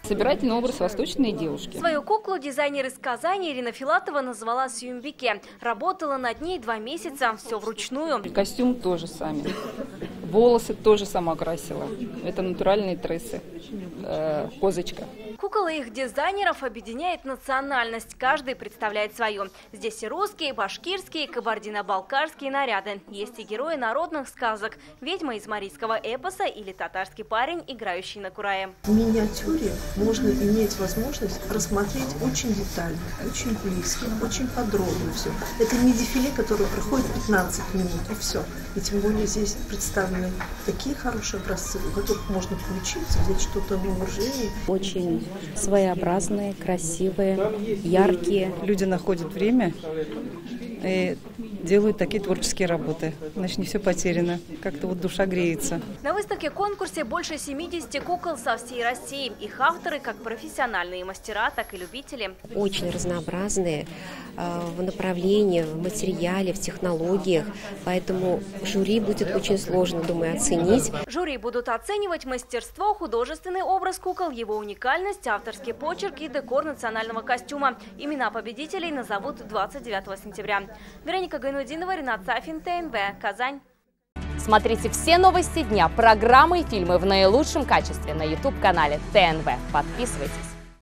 Собирательный образ восточной девушки. Свою куклу дизайнер из Казани Ирина Филатова назвала Сюмбике. Работала над ней 2 месяца, все вручную. Костюм тоже сами. Волосы тоже сама красила. Это натуральные трессы. Козочка. Кукол и их дизайнеров объединяет национальность. Каждый представляет свою. Здесь и русские, и башкирские, и кабардино-балкарские наряды. Есть и герои народных сказок. Ведьма из марийского эпоса или татарский парень, играющий на курае. В миниатюре можно иметь возможность рассмотреть очень детально, очень близко, очень подробно все. Это не дефиле, которое проходит 15 минут и все. И тем более здесь представлены такие хорошие образцы, у которых можно поучиться, взять что-то в вооружении. Очень своеобразные, красивые, яркие. Люди находят время и делают такие творческие работы. Значит, не все потеряно. Как-то вот душа греется. На выставке-конкурсе больше 70 кукол со всей России. Их авторы как профессиональные мастера, так и любители. Очень разнообразные в направлении, в материале, в технологиях. Поэтому жюри будет очень сложно, думаю, оценить. Жюри будут оценивать мастерство, художественный образ кукол, его уникальность, авторский почерк и декор национального костюма. Имена победителей назовут 29 сентября. Вероника Гайнудинова, Ренат Сафин, ТНВ, Казань. Смотрите все новости дня, программы и фильмы в наилучшем качестве на YouTube-канале ТНВ. Подписывайтесь.